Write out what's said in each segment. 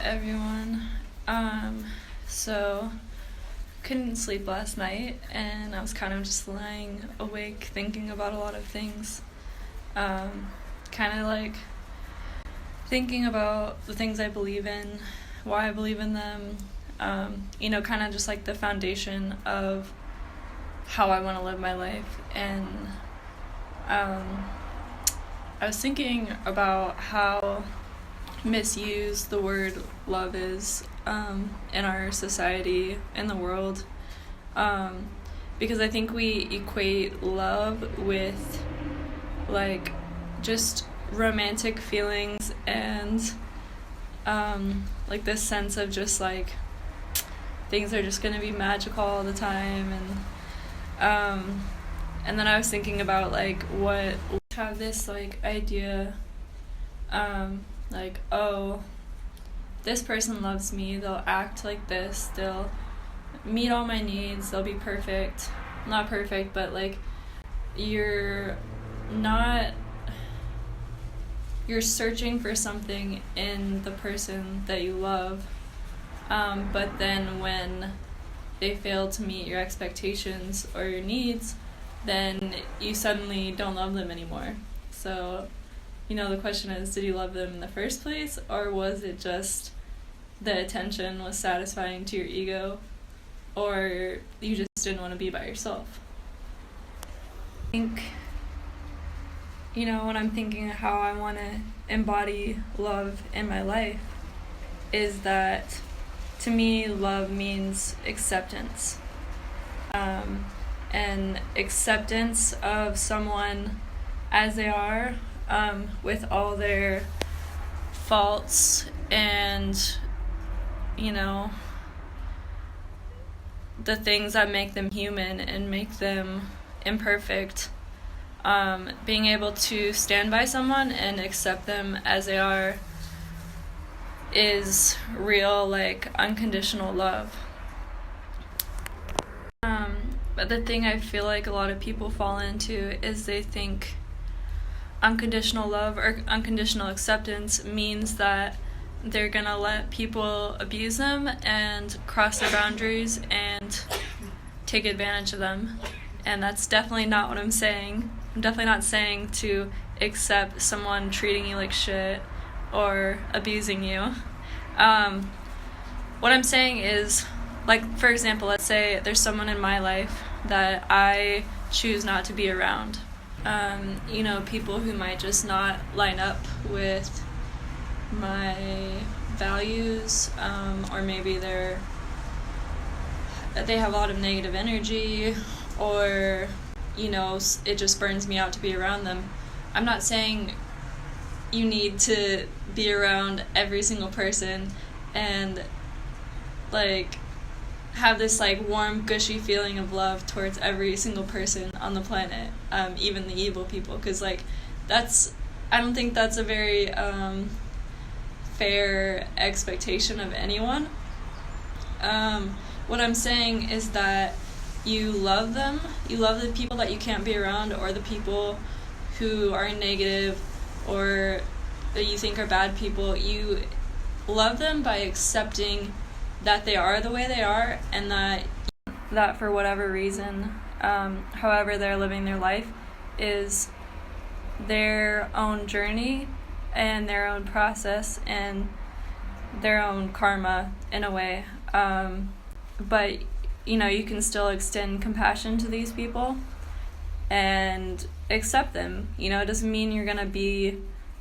everyone. So couldn't sleep last night, and I was kind of just lying awake thinking about a lot of things. Kind of like thinking about the things I believe in, why I believe in them, kind of just like the foundation of how I want to live my life. And I was thinking about how misused the word love is in our society, in the world, because I think we equate love with like just romantic feelings and like this sense of just like things are just gonna be magical all the time. And then I was thinking about like what have this like idea like, oh, this person loves me, they'll act like this, they'll meet all my needs, they'll be perfect. Not perfect, but like you're searching for something in the person that you love, but then when they fail to meet your expectations or your needs, then you suddenly don't love them anymore. So the question is, did you love them in the first place, or was it just the attention was satisfying to your ego, or you just didn't want to be by yourself? I think, when I'm thinking of how I want to embody love in my life, is that to me, love means acceptance. And acceptance of someone as they are, with all their faults and, the things that make them human and make them imperfect. Being able to stand by someone and accept them as they are is real, like, unconditional love. But the thing I feel like a lot of people fall into is they think unconditional love or unconditional acceptance means that they're gonna let people abuse them and cross their boundaries and take advantage of them. And that's definitely not what I'm saying. I'm definitely not saying to accept someone treating you like shit or abusing you. What I'm saying is, like, for example, let's say there's someone in my life that I choose not to be around. People who might just not line up with my values, or maybe they have a lot of negative energy, or, it just burns me out to be around them. I'm not saying you need to be around every single person and, like, have this, like, warm, gushy feeling of love towards every single person on the planet, even the evil people, because, like, I don't think that's a very fair expectation of anyone. What I'm saying is that you love them, you love the people that you can't be around, or the people who are negative or that you think are bad people. You love them by accepting that they are the way they are, and that for whatever reason, however they're living their life, is their own journey and their own process and their own karma in a way. But you can still extend compassion to these people and accept them. It doesn't mean you're gonna be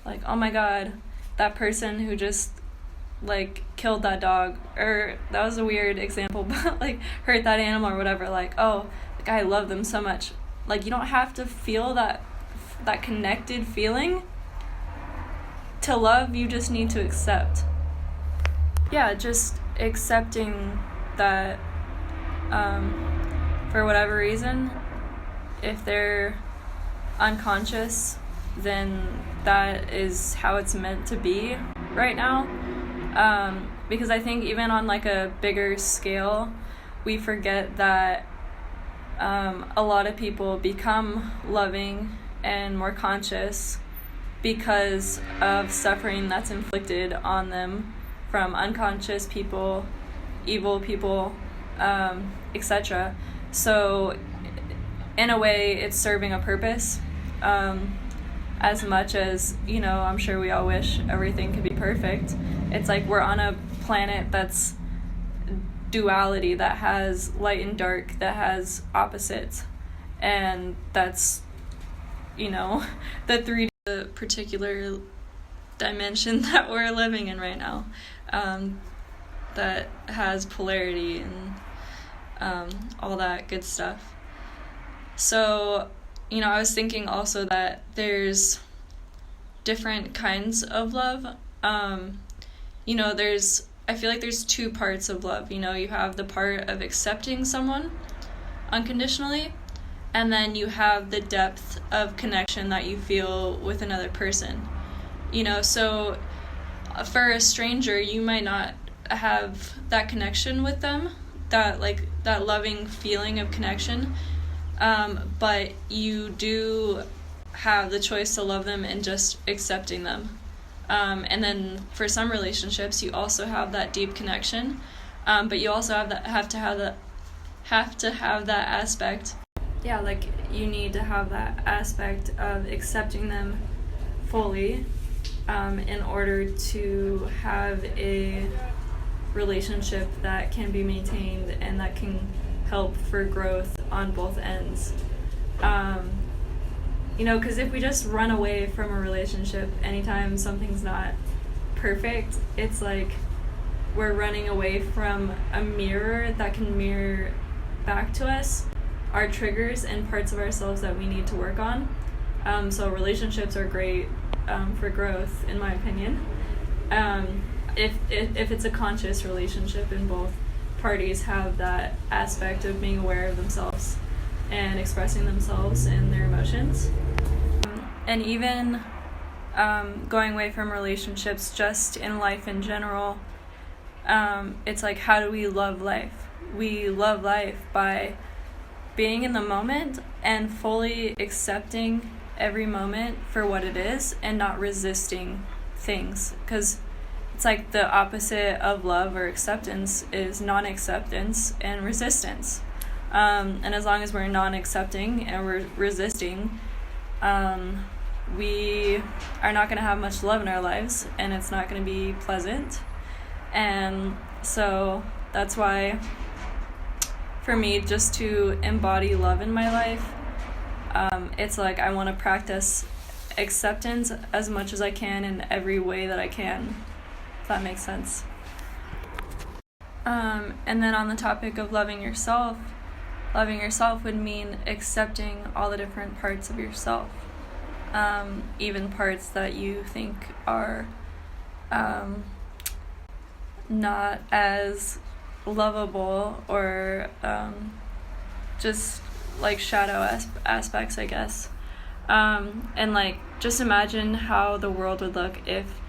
like, oh my god, that person who just like killed that dog, or that was a weird example, but like hurt that animal or whatever, like, oh, like, I love them so much. Like, you don't have to feel that connected feeling to love. You just need to accept. Yeah, just accepting that for whatever reason, if they're unconscious, then that is how it's meant to be right now. Because I think even on like a bigger scale, we forget that a lot of people become loving and more conscious because of suffering that's inflicted on them from unconscious people, evil people, etc. So in a way, it's serving a purpose, as much as, I'm sure we all wish everything could be perfect. It's like we're on a planet that's duality, that has light and dark, that has opposites, and that's, the particular dimension that we're living in right now, that has polarity and all that good stuff. So, I was thinking also that there's different kinds of love. I feel like there's two parts of love. You have the part of accepting someone unconditionally, and then you have the depth of connection that you feel with another person. So for a stranger, you might not have that connection with them, that loving feeling of connection, but you do have the choice to love them and just accepting them. And then for some relationships, you also have that deep connection, but you also have to have that aspect. Yeah, you need to have that aspect of accepting them fully, in order to have a relationship that can be maintained and that can help for growth on both ends. Because if we just run away from a relationship anytime something's not perfect, it's like we're running away from a mirror that can mirror back to us our triggers and parts of ourselves that we need to work on. So relationships are great for growth, in my opinion. If it's a conscious relationship and both parties have that aspect of being aware of themselves and expressing themselves and their emotions. And even going away from relationships, just in life in general, it's like, how do we love life? We love life by being in the moment and fully accepting every moment for what it is and not resisting things. Because it's like the opposite of love or acceptance is non-acceptance and resistance. And as long as we're non-accepting and we're resisting, we are not going to have much love in our lives, and it's not going to be pleasant. And so that's why, for me, just to embody love in my life, it's like I want to practice acceptance as much as I can in every way that I can, if that makes sense. And then on the topic of loving yourself would mean accepting all the different parts of yourself, even parts that you think are not as lovable, or just like shadow aspects, I guess. And just imagine how the world would look if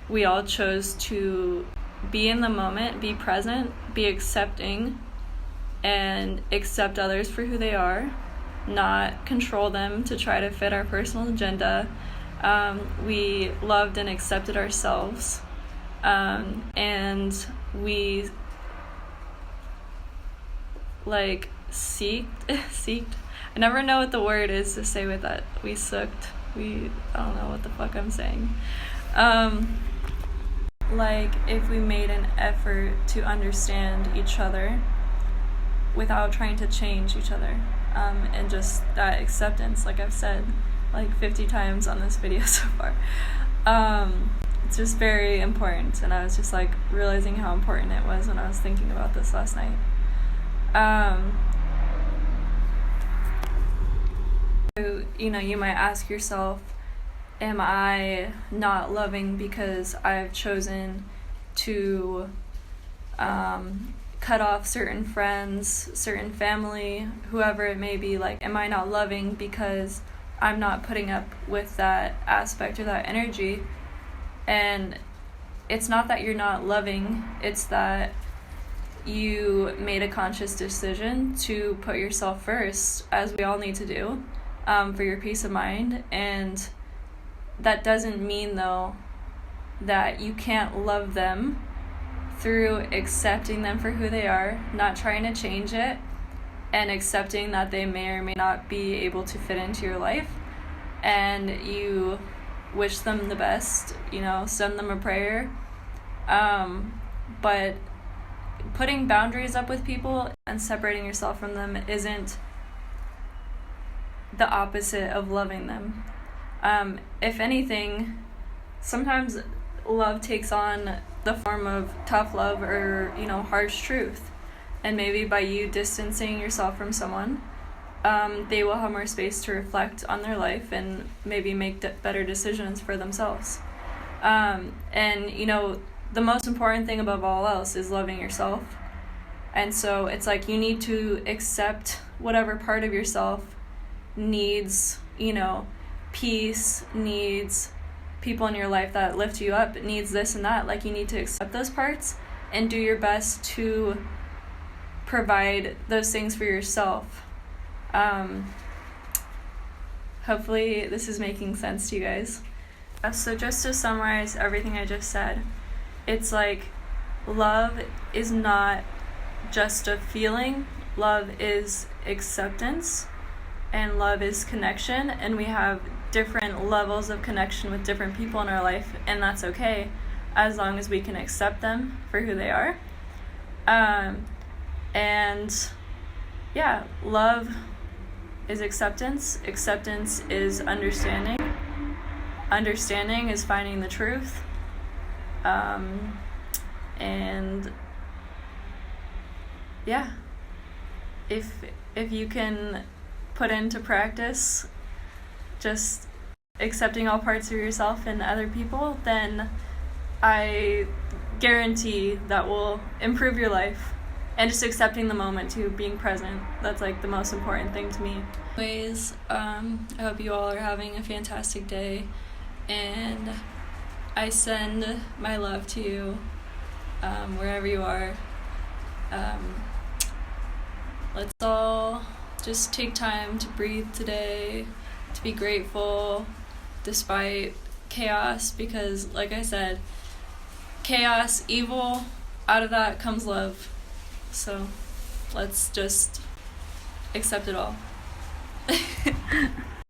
we all chose to be in the moment, be present, be accepting, and accept others for who they are, not control them to try to fit our personal agenda. We loved and accepted ourselves, and we seeked. I never know what the word is to say with that. I don't know what the fuck I'm saying. If we made an effort to understand each other without trying to change each other, and just that acceptance, like I've said 50 times on this video so far. It's just very important, and I was just realizing how important it was when I was thinking about this last night. You might ask yourself, am I not loving because I've chosen to cut off certain friends, certain family, whoever it may be? Am I not loving because I'm not putting up with that aspect or that energy? And it's not that you're not loving, it's that you made a conscious decision to put yourself first, as we all need to do, for your peace of mind. And that doesn't mean, though, that you can't love them through accepting them for who they are, not trying to change it, and accepting that they may or may not be able to fit into your life. And you wish them the best, send them a prayer. But putting boundaries up with people and separating yourself from them isn't the opposite of loving them. If anything, sometimes love takes on the form of tough love or, harsh truth. And maybe by you distancing yourself from someone, they will have more space to reflect on their life and maybe make better decisions for themselves. And, the most important thing above all else is loving yourself. And so it's like you need to accept whatever part of yourself needs, peace, needs people in your life that lift you up, needs this and that. Like, you need to accept those parts and do your best to provide those things for yourself. Hopefully this is making sense to you guys. So just to summarize everything I just said, it's like love is not just a feeling. Love is acceptance, and love is connection, and we have different levels of connection with different people in our life, and that's okay as long as we can accept them for who they are. And yeah, love is acceptance. Acceptance is understanding. Understanding is finding the truth. And yeah, if you can put into practice just accepting all parts of yourself and other people, then I guarantee that will improve your life. And just accepting the moment too, being present, that's like the most important thing to me. Anyways, I hope you all are having a fantastic day, and I send my love to you wherever you are. Let's all just take time to breathe today, to be grateful despite chaos, because like I said, chaos, evil, out of that comes love. So let's just accept it all.